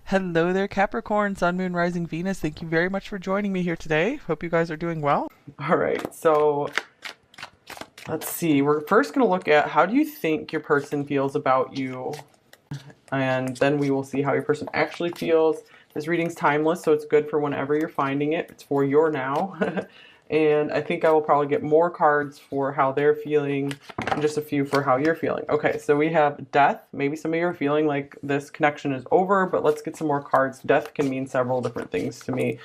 Hello there, Capricorn, Sun, Moon, Rising, Venus. Thank you very much for joining me here today. Hope you guys are doing well. All right, so let's see. We're first going to look at how do you think your person feels about you, and then we will see how your person actually feels. This reading's timeless, so it's good for whenever you're finding it. It's for your now. And I think I will probably get more cards for how they're feeling and just a few for how you're feeling. Okay, so we have death. Maybe some of you are feeling like this connection is over, but let's get some more cards. Death can mean several different things to me.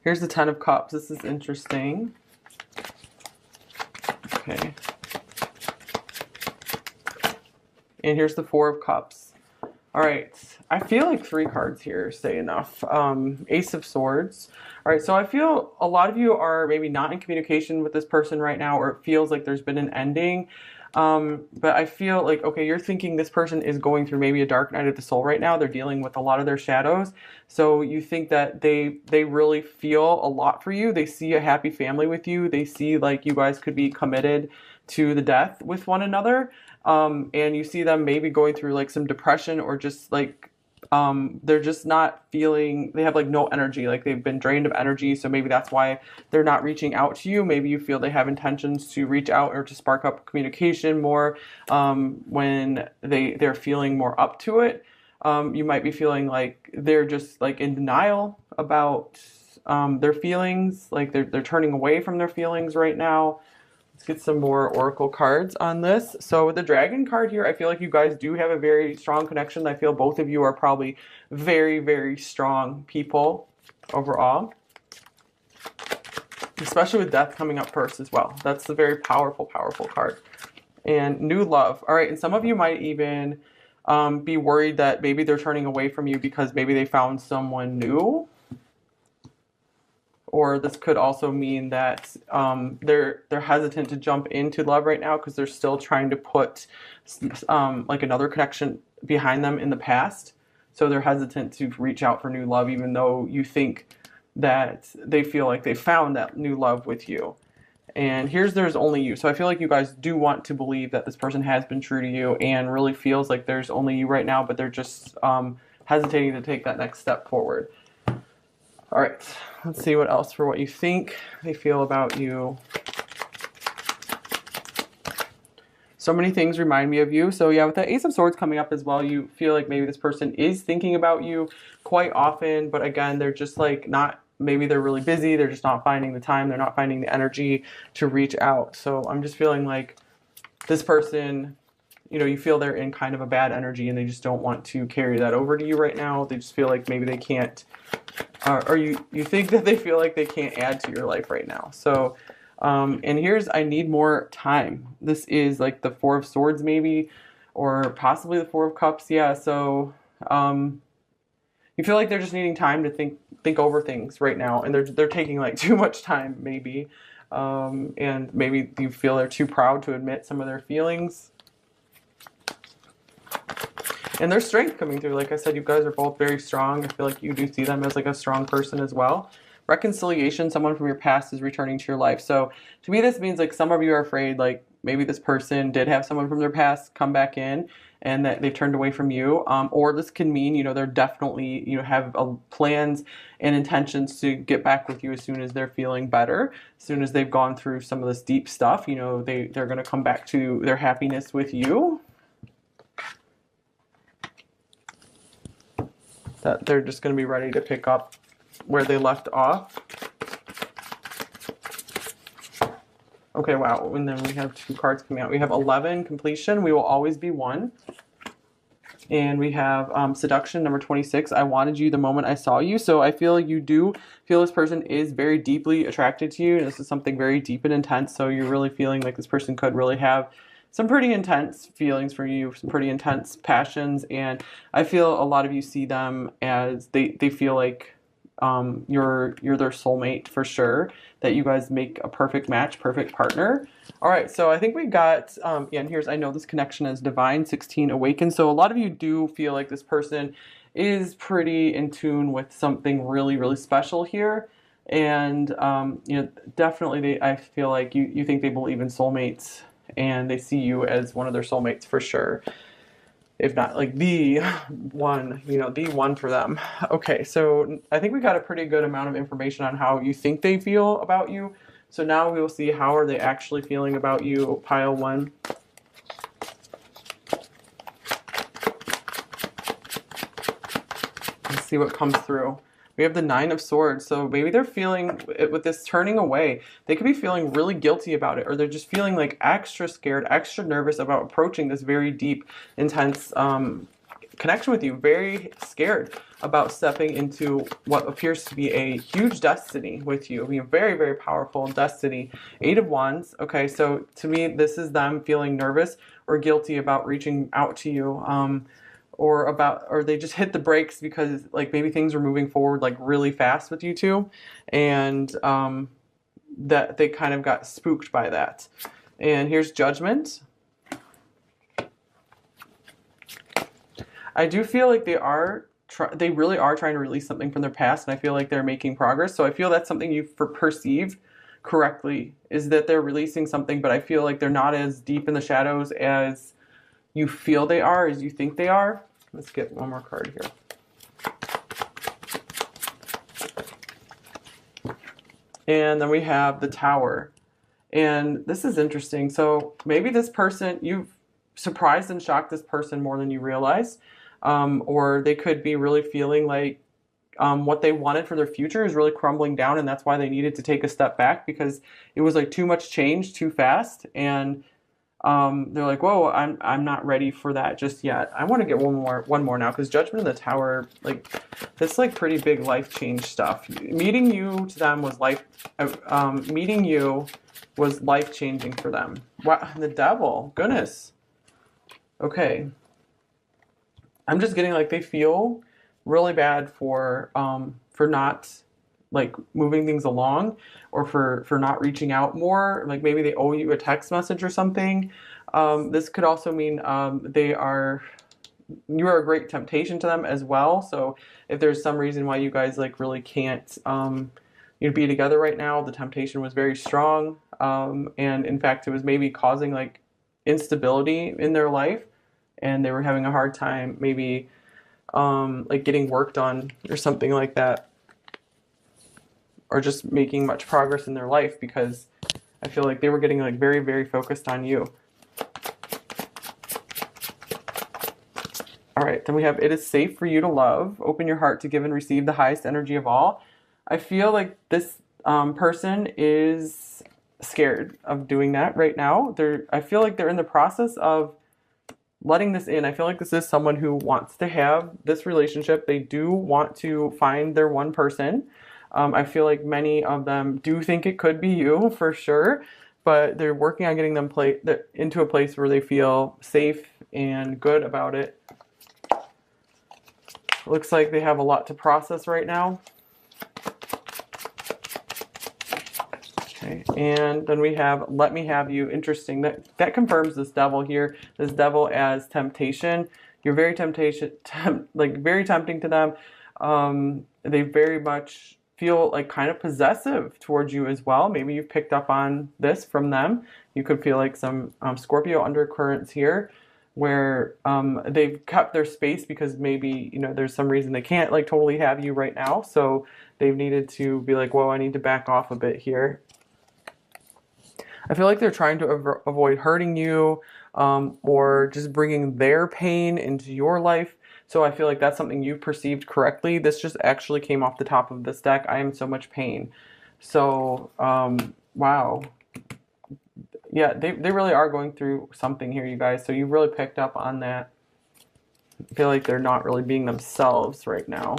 Here's the Ten of Cups. This is interesting. Okay. And here's the Four of Cups. All right, I feel like three cards here say enough. Ace of Swords. All right, so I feel a lot of you are maybe not in communication with this person right now, or it feels like there's been an ending. But I feel like, okay, you're thinking this person is going through maybe a dark night of the soul right now. They're dealing with a lot of their shadows. So you think that they really feel a lot for you. They see a happy family with you. They see like you guys could be committed to the death with one another. And you see them maybe going through like some depression or just like they're just not feeling, they have like no energy, like they've been drained of energy. So maybe that's why they're not reaching out to you. Maybe you feel they have intentions to reach out or to spark up communication more when they're feeling more up to it. You might be feeling like they're just like in denial about their feelings, like they're turning away from their feelings right now. Let's get some more oracle cards on this. So with the dragon card here, I feel like you guys do have a very strong connection. I feel both of you are probably very, very strong people overall. Especially with death coming up first as well. That's a very powerful, powerful card. And new love. All right, and some of you might even be worried that maybe they're turning away from you because maybe they found someone new. Or this could also mean that they're hesitant to jump into love right now because they're still trying to put like another connection behind them in the past. So they're hesitant to reach out for new love, even though you think that they feel like they found that new love with you. And there's only you. So I feel like you guys do want to believe that this person has been true to you and really feels like there's only you right now, but they're just hesitating to take that next step forward. All right, let's see what else for what you think they feel about you. So many things remind me of you. So yeah, with the Ace of Swords coming up as well, you feel like maybe this person is thinking about you quite often, but again, they're just like not, maybe they're really busy. They're just not finding the time. They're not finding the energy to reach out. So I'm just feeling like this person, you know, you feel they're in kind of a bad energy and they just don't want to carry that over to you right now. They just feel like maybe they can't, or you think that they feel like they can't add to your life right now. So, and here's, I need more time. This is like the Four of Swords maybe, or possibly the Four of Cups. Yeah, so you feel like they're just needing time to think over things right now, and they're taking like too much time maybe, and maybe you feel they're too proud to admit some of their feelings. And there's strength coming through. Like I said, you guys are both very strong. I feel like you do see them as like a strong person as well. Reconciliation, someone from your past is returning to your life. So to me, this means like some of you are afraid like maybe this person did have someone from their past come back in and that they've turned away from you. Or this can mean, you know, they're definitely, you know, have plans and intentions to get back with you as soon as they're feeling better, as soon as they've gone through some of this deep stuff, you know, they're going to come back to their happiness with you. That they're just going to be ready to pick up where they left off. Okay, wow. And then we have two cards coming out. We have 11, completion. We will always be one. And we have seduction, number 26. I wanted you the moment I saw you. So I feel you do feel this person is very deeply attracted to you. This is something very deep and intense. So you're really feeling like this person could really have some pretty intense feelings for you, some pretty intense passions, and I feel a lot of you see them as they feel like you're their soulmate for sure, that you guys make a perfect match, perfect partner. All right, so I think we got, yeah, and here's, I know this connection is divine, 16 awakened. So a lot of you do feel like this person is pretty in tune with something really, really special here. And, you know, definitely I feel like you think they believe in soulmates and they see you as one of their soulmates for sure. If not like the one, you know, the one for them. Okay, so I think we got a pretty good amount of information on how you think they feel about you. So now we will see how are they actually feeling about you, pile one. Let's see what comes through. We have the Nine of Swords. So maybe they're feeling, with this turning away, they could be feeling really guilty about it, or they're just feeling like extra scared, extra nervous about approaching this very deep, intense connection with you. Very scared about stepping into what appears to be a huge destiny with you. Being very, very powerful destiny. Eight of Wands. Okay, so to me, this is them feeling nervous or guilty about reaching out to you. Or they just hit the brakes because like maybe things were moving forward like really fast with you two, and that they kind of got spooked by that. And here's Judgment. I do feel like they really are trying to release something from their past, and I feel like they're making progress. So I feel that's something you perceive correctly, is that they're releasing something, but I feel like they're not as deep in the shadows as you feel they are, as you think they are. Let's get one more card here. And then we have the Tower. And this is interesting. So maybe this person, you've surprised and shocked this person more than you realize. Or they could be really feeling like what they wanted for their future is really crumbling down, and that's why they needed to take a step back, because it was like too much change too fast. And they're like, whoa, I'm not ready for that just yet. I want to get one more now, because Judgment in the Tower, like, that's like pretty big life change stuff. Meeting you to them was life changing for them. Wow, the Devil, goodness. Okay, I'm just getting like they feel really bad for not like moving things along, or for not reaching out more. Like maybe they owe you a text message or something. This could also mean you are a great temptation to them as well. So if there's some reason why you guys like really can't be together right now, the temptation was very strong, and in fact it was maybe causing like instability in their life, and they were having a hard time maybe like getting work done or something like that, or just making much progress in their life, because I feel like they were getting like very, very focused on you. All right, then we have, it is safe for you to love. Open your heart to give and receive the highest energy of all. I feel like this person is scared of doing that right now. I feel like they're in the process of letting this in. I feel like this is someone who wants to have this relationship. They do want to find their one person. I feel like many of them do think it could be you for sure, but they're working on getting them into a place where they feel safe and good about it. Looks like they have a lot to process right now. Okay, and then we have Let Me Have You. Interesting. That confirms this Devil here. This Devil as temptation. You're very very tempting to them. They very much feel like kind of possessive towards you as well. Maybe you've picked up on this from them. You could feel like some Scorpio undercurrents here, where they've kept their space because maybe, there's some reason they can't like totally have you right now. So they've needed to be like, whoa, I need to back off a bit here. I feel like they're trying to avoid hurting you, or just bringing their pain into your life. So I feel like that's something you perceived correctly. This just actually came off the top of this deck. I am so much pain. So, wow. Yeah, they really are going through something here, you guys. So you really picked up on that. I feel like they're not really being themselves right now.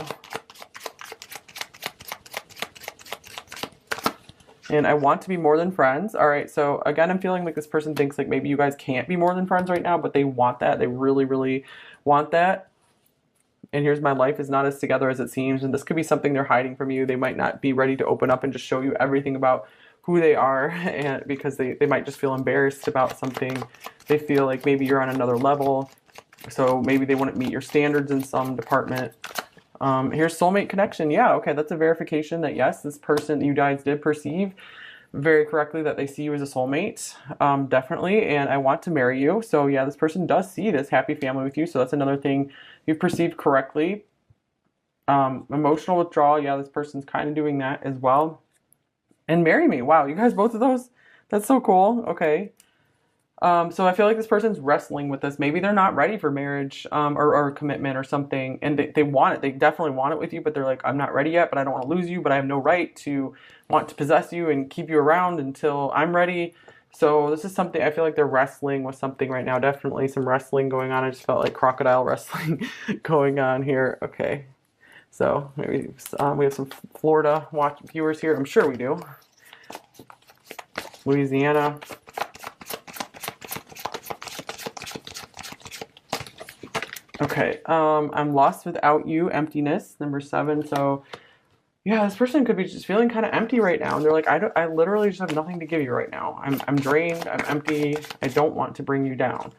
And I want to be more than friends. All right, so again, I'm feeling like this person thinks like maybe you guys can't be more than friends right now, but they want that. They really, really want that. And here's my life is not as together as it seems. And this could be something they're hiding from you. They might not be ready to open up and just show you everything about who they are, and because they might just feel embarrassed about something. They feel like maybe you're on another level. So maybe they wouldn't meet your standards in some department. Here's soulmate connection. Yeah, okay, that's a verification that yes, this person you guys did perceive very correctly that they see you as a soulmate, definitely, and I want to marry you. So yeah, this person does see this happy family with you, so that's another thing you've perceived correctly. Emotional withdrawal, yeah, this person's kind of doing that as well. And marry me, wow, you guys, both of those, that's so cool. Okay. So I feel like this person's wrestling with this. Maybe they're not ready for marriage, or commitment or something, and they want it. They definitely want it with you, but they're like, I'm not ready yet, but I don't want to lose you, but I have no right to want to possess you and keep you around until I'm ready. So this is something, I feel like they're wrestling with something right now. Definitely some wrestling going on. I just felt like crocodile wrestling going on here. Okay. So maybe we have some Florida viewers here. I'm sure we do. Louisiana. Okay, I'm lost without you, emptiness, number 7. So, yeah, this person could be just feeling kind of empty right now. And they're like, I literally just have nothing to give you right now. I'm drained, I'm empty, I don't want to bring you down.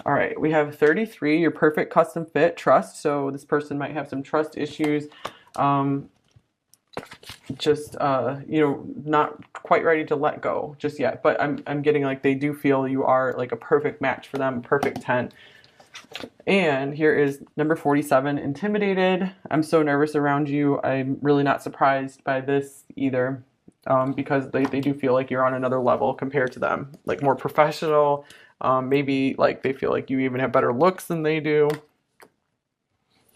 All right, we have 33, your perfect custom fit, trust. So this person might have some trust issues. Not quite ready to let go just yet. But I'm getting like they do feel you are like a perfect match for them, perfect 10. And here is number 47, intimidated. I'm so nervous around you. I'm really not surprised by this either, because they do feel like you're on another level compared to them, like more professional. Maybe like they feel like you even have better looks than they do.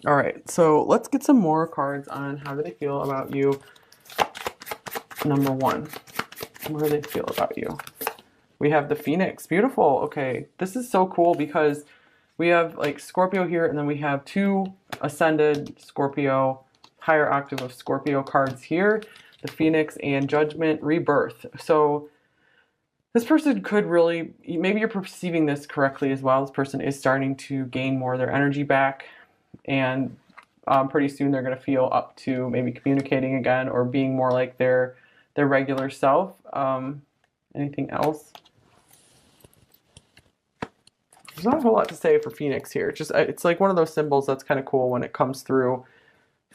All right, so let's get some more cards on how do they feel about you. Number 1, what do they feel about you? We have the Phoenix. Beautiful. Okay, this is so cool because we have like Scorpio here, and then we have 2 ascended Scorpio, higher octave of Scorpio cards here, the Phoenix and Judgment, Rebirth. So this person could really, maybe you're perceiving this correctly as well. This person is starting to gain more of their energy back, and pretty soon they're going to feel up to maybe communicating again or being more like their regular self. Anything else? There's not a whole lot to say for Phoenix here. It's like one of those symbols that's kind of cool when it comes through.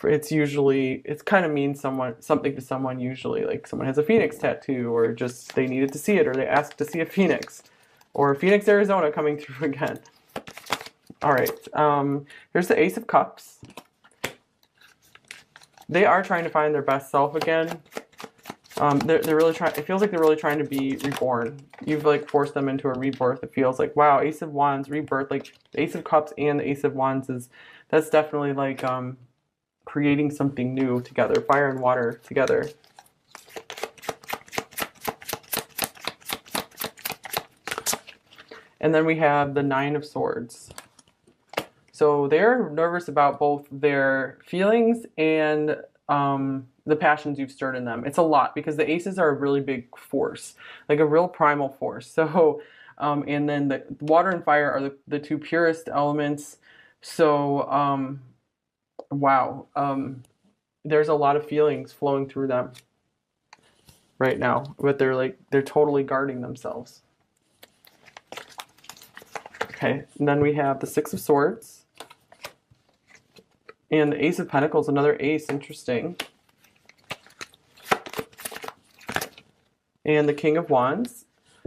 It's kind of means something to someone usually. Like someone has a Phoenix tattoo, or just they needed to see it, or they asked to see a Phoenix, or Phoenix, Arizona coming through again. All right. Here's the Ace of Cups. They are trying to find their best self again. They're really trying. It feels like they're really trying to be reborn. You've like forced them into a rebirth. It feels like, wow, Ace of Wands, rebirth. Like the Ace of Cups and the Ace of Wands that's definitely like creating something new together. Fire and water together. And then we have the Nine of Swords. So they're nervous about both their feelings and the passions you've stirred in them. It's a lot because the aces are a really big force, like a real primal force. So, and then the water and fire are the 2 purest elements. So, wow, there's a lot of feelings flowing through them right now, but they're totally guarding themselves. Okay, and then we have the Six of Swords and the Ace of Pentacles, another ace, interesting. And the King of Wands.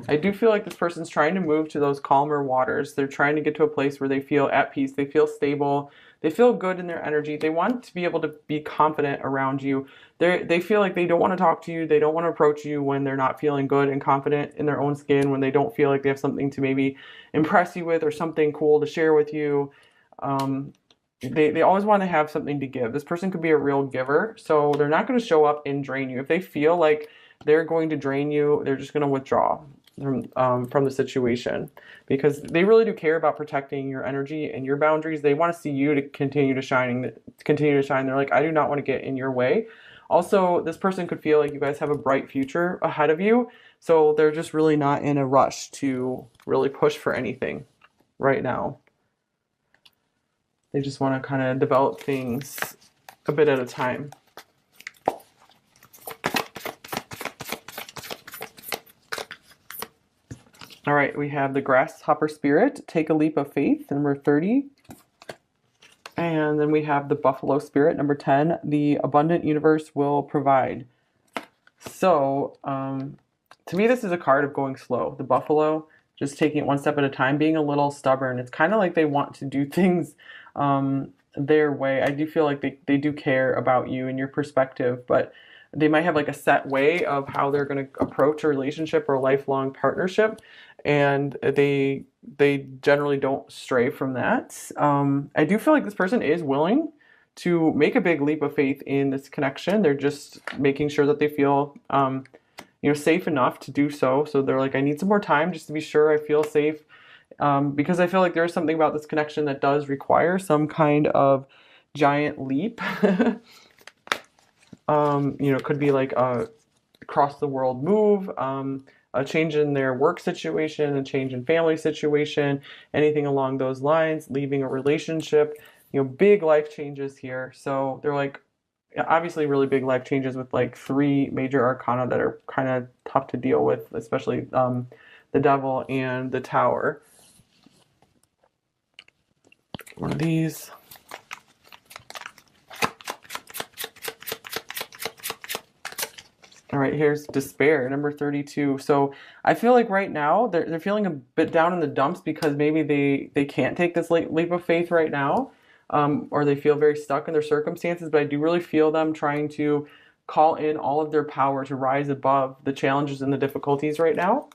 I do feel like this person's trying to move to those calmer waters. They're trying to get to a place where they feel at peace, they feel stable, they feel good in their energy. They want to be able to be confident around you. They feel like they don't want to talk to you, they don't want to approach you when they're not feeling good and confident in their own skin, when they don't feel like they have something to maybe impress you with or something cool to share with you. They always want to have something to give. This person could be a real giver, so they're not going to show up and drain you. If they feel like they're going to drain you, they're just going to withdraw from the situation, because they really do care about protecting your energy and your boundaries. They want to see you to continue to shine. They're like, I do not want to get in your way. Also, this person could feel like you guys have a bright future ahead of you, so they're just really not in a rush to really push for anything right now. They just want to kind of develop things a bit at a time. All right, we have the Grasshopper Spirit, Take a Leap of Faith, number 30. And then we have the Buffalo Spirit, number 10, The Abundant Universe Will Provide. So, to me, this is a card of going slow. The buffalo, just taking it one step at a time, being a little stubborn. It's kind of like they want to do things their way. I do feel like they do care about you and your perspective, but they might have like a set way of how they're going to approach a relationship or a lifelong partnership, and they generally don't stray from that. I do feel like this person is willing to make a big leap of faith in this connection. They're just making sure that they feel safe enough to do so. So they're like, I need some more time just to be sure I feel safe, because I feel like there's something about this connection that does require some kind of giant leap. It could be like a across the world move, a change in their work situation, a change in family situation, anything along those lines, leaving a relationship, big life changes here. So they're like, obviously really big life changes with like three major arcana that are kind of tough to deal with, especially the devil and the tower. One of these. All right, here's despair, number 32. So I feel like right now they're feeling a bit down in the dumps because maybe they can't take this leap of faith right now, or they feel very stuck in their circumstances. But I do really feel them trying to call in all of their power to rise above the challenges and the difficulties right now.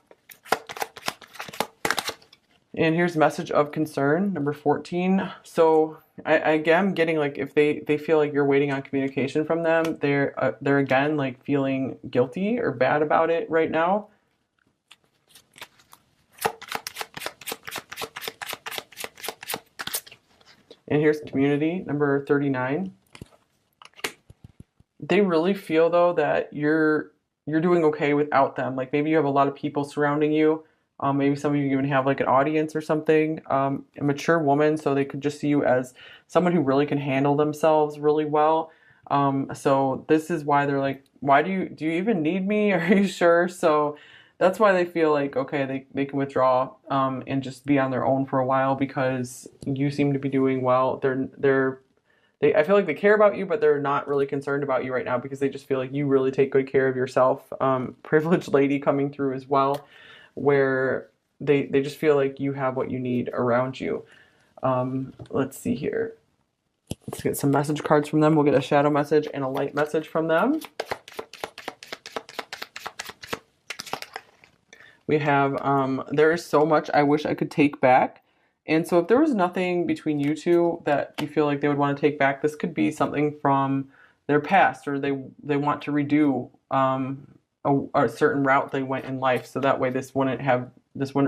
And here's message of concern, number 14. So I again getting like if they feel like you're waiting on communication from them, they're again like feeling guilty or bad about it right now. And here's community, number 39. They really feel though that you're doing okay without them. Like maybe you have a lot of people surrounding you. Maybe some of you even have like an audience or something, a mature woman, so they could just see you as someone who really can handle themselves really well. So this is why they're like, why do you even need me? Are you sure? So that's why they feel like, okay, they can withdraw and just be on their own for a while because you seem to be doing well. I feel like they care about you, but they're not really concerned about you right now because they just feel like you really take good care of yourself. Privileged lady coming through as well, where they just feel like you have what you need around you. Let's see here. Let's get some message cards from them. We'll get a shadow message and a light message from them. We have, there is so much I wish I could take back. And so if there was nothing between you two that you feel like they would want to take back, this could be something from their past, or they want to redo a certain route they went in life. So that way this wouldn't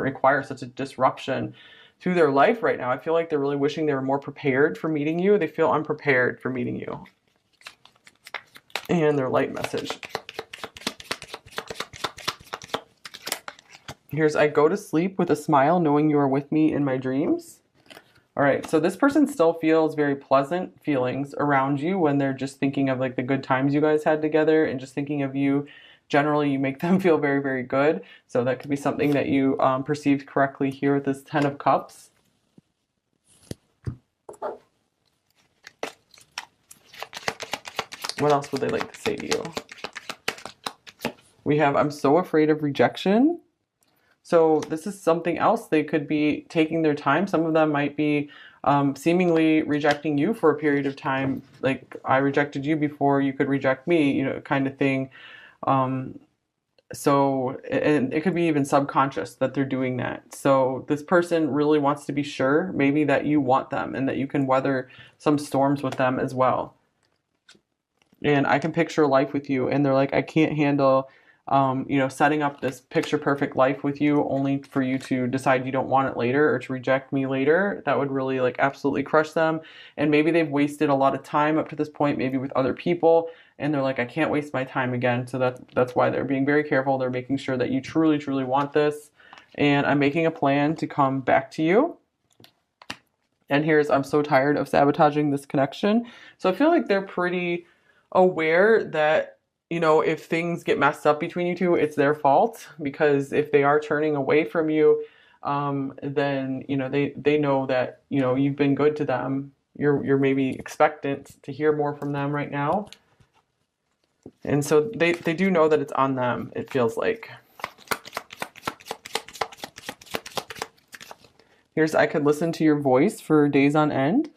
require such a disruption to their life right now. I feel like they're really wishing they were more prepared for meeting you. They feel unprepared for meeting you. And their light message. Here's, I go to sleep with a smile knowing you are with me in my dreams. All right, so this person still feels very pleasant feelings around you when they're just thinking of like the good times you guys had together and just thinking of you. Generally, you make them feel very, very good. So that could be something that you perceived correctly here with this 10 of Cups. What else would they like to say to you? We have, I'm so afraid of rejection. So this is something else. They could be taking their time. Some of them might be seemingly rejecting you for a period of time. Like, I rejected you before you could reject me, kind of thing. So, and it could be even subconscious that they're doing that. So this person really wants to be sure maybe that you want them and that you can weather some storms with them as well. And I can picture life with you. And they're like, I can't handle setting up this picture perfect life with you only for you to decide you don't want it later or to reject me later. That would really like absolutely crush them. And maybe they've wasted a lot of time up to this point, maybe with other people, and they're like, I can't waste my time again. So that's why they're being very careful. They're making sure that you truly, truly want this. And I'm making a plan to come back to you. And here's, I'm so tired of sabotaging this connection. So I feel like they're pretty aware that if things get messed up between you two, it's their fault, because if they are turning away from you, then, they know that, you've been good to them. You're maybe expectant to hear more from them right now. And so they do know that it's on them, it feels like. Here's, I could listen to your voice for days on end.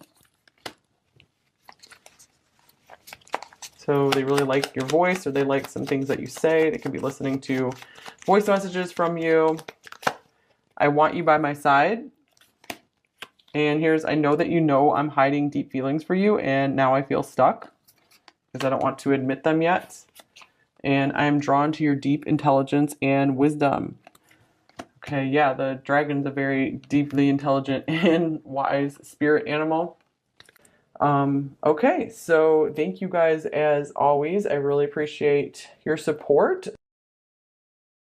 So they really like your voice, or they like some things that you say. They could be listening to voice messages from you. I want you by my side. And here's, I know that you know I'm hiding deep feelings for you, and now I feel stuck because I don't want to admit them yet. And I am drawn to your deep intelligence and wisdom. Okay, yeah, the dragon's a very deeply intelligent and wise spirit animal. Okay, so thank you guys as always. I really appreciate your support.